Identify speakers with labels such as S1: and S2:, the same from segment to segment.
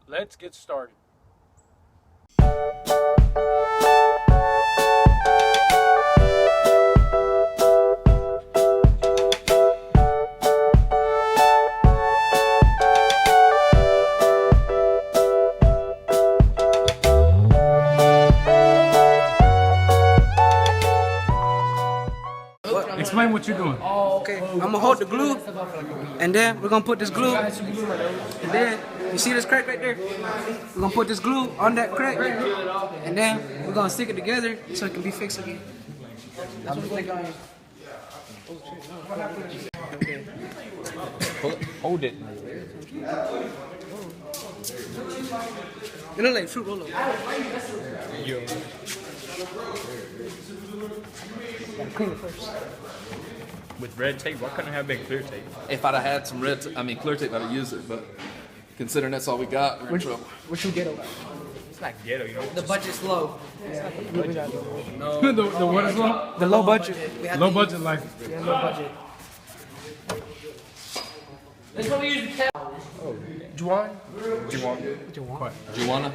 S1: Let's get started. Explain what you're doing.
S2: Okay, I'm gonna hold the glue, and then we're gonna put this glue, and then you see this crack right there? We're gonna put this glue on that crack, and then we're gonna stick it together so it can be fixed again. That's what we're thinking.
S1: Hold it.
S2: It looks like fruit roll-up.
S1: Yo.
S2: Clean it first.
S1: With red tape, why couldn't I have been clear tape?
S3: If I'd have had some clear tape, I'd have used it. But considering that's all we got, we're in trouble.
S2: What you get over?
S1: It's not ghetto, you know.
S2: The budget's low.
S1: No. the what is low?
S2: The low budget.
S1: Low budget life.
S2: Yeah, low budget. This one we use the
S1: Juwan?
S3: Juana?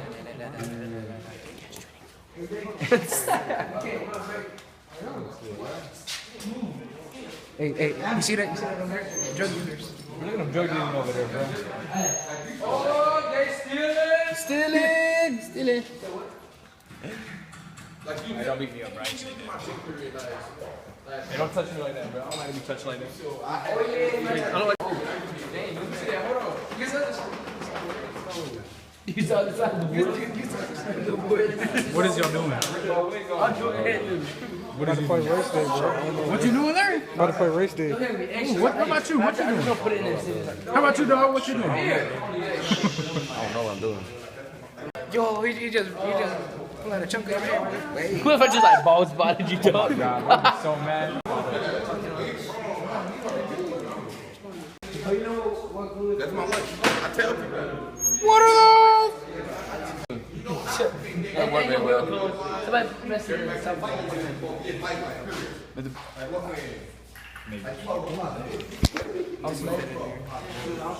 S2: Hey, you see that? You see that over there? Drug users.
S1: Look at them drug dealing over there, bro.
S2: Oh, they stealing! Stealing!
S1: Hey, don't beat me up, right? Hey, don't touch me like that, bro. I don't like to be touched like that. I don't like.
S2: Damn, let me see that. Hold on. You saw the side of the wood.
S1: What is y'all doing?
S2: I'm doing it.
S1: What is you doing?
S4: Race day, bro.
S1: What you doing there?
S4: About to play race day.
S1: What about you? What you doing? How about you, dog? What you doing?
S3: I don't know what I'm doing.
S2: Yo, he just pulled out a chunk of your hair. Wait.
S5: What if I just like bald spotted you, dog?
S1: God, I'm so mad.
S3: That's my life. I tell people.
S1: What are those?
S3: That worked very well.
S5: Somebody messed it up.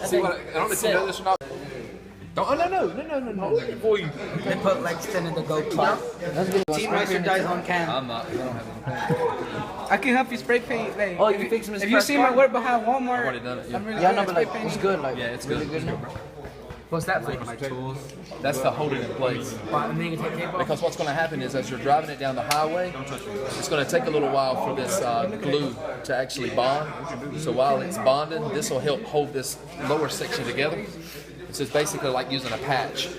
S3: See what? I don't know if you know this or not. Don't. Oh, no. Before you.
S2: They put like stem in the goat cloth. Team Racer dies on cam.
S3: I'm not. I don't have any.
S2: I can help you spray paint. Like,
S5: Oh, you fix him his
S2: if you
S5: first
S2: see
S5: car?
S2: my work behind Walmart,
S3: I've already done it. Yeah.
S2: I'm really
S5: Yeah,
S2: good
S5: no,
S2: at
S5: but
S2: spray
S5: like,
S2: painting.
S5: it's good. Like,
S3: Yeah, it's
S5: really
S3: good.
S5: good. What's that for?
S3: That's to hold it in place.
S5: And then you can take tape off.
S3: Because what's going to happen is as you're driving it down the highway, it's going to take a little while for this glue to actually bond. So while it's bonding, this will help hold this lower section together. So it's basically like using a patch.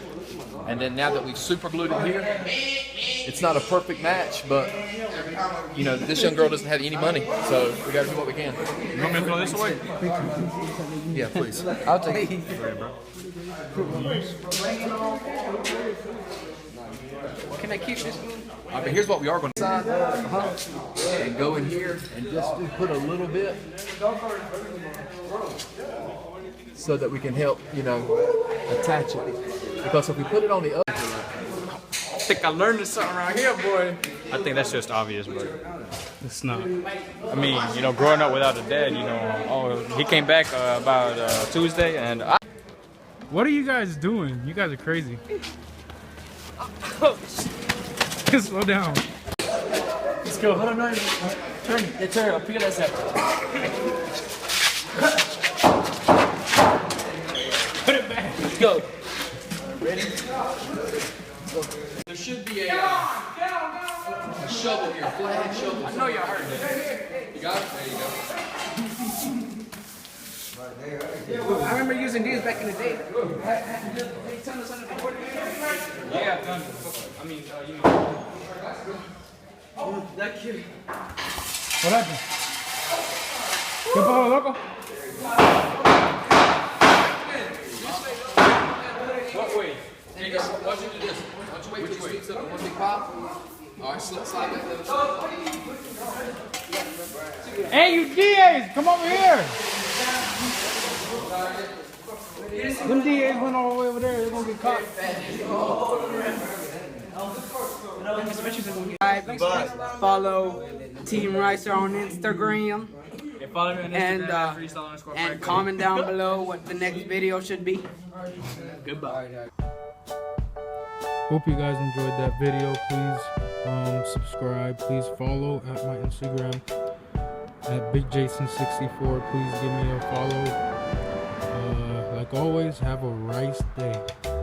S3: And then now that we've super glued it here, it's not a perfect match, but you know, this young girl doesn't have any money, so we got to do what we can.
S1: You want me to throw this away?
S3: Yeah, please.
S5: I'll take it.
S2: Can I keep this?
S3: But here's what we are going to sign and go in here and just put a little bit so that we can help, you know, attach it. Because if we put it on the other,
S1: I think I learned something around here, boy. I think that's just obvious, but it's not. I mean, you know, growing up without a dad, you know, he came back about Tuesday, and What are you guys doing? You guys are crazy. Slow down.
S5: Let's go. Hold on, no. Turn. Yeah, turn. I'll pick it up.
S1: Put it back.
S5: Let's go.
S3: there should be a shovel here, flathead shovel. I know y'all heard that. You got it? There you go.
S2: I remember using these back in the day. They tell us on the board.
S1: Yeah, I've done it. I mean, you know.
S2: That cute.
S1: What happened? ¿Qué pasó, loco?
S3: What way? Why don't you do this? Why don't you wait till you speak to the one big pop? All right, slide that to the side.
S1: Hey, you DAs, come over here. Them DAs went all the way over there. They're gonna get caught.
S2: Follow Team Ricer on Instagram.
S1: Follow me on
S2: And comment down below what the next video should be.
S1: Goodbye.
S4: Hope you guys enjoyed that video. Please subscribe. Please follow at my Instagram at BigJason64. Please give me a follow. Like always, have a nice day.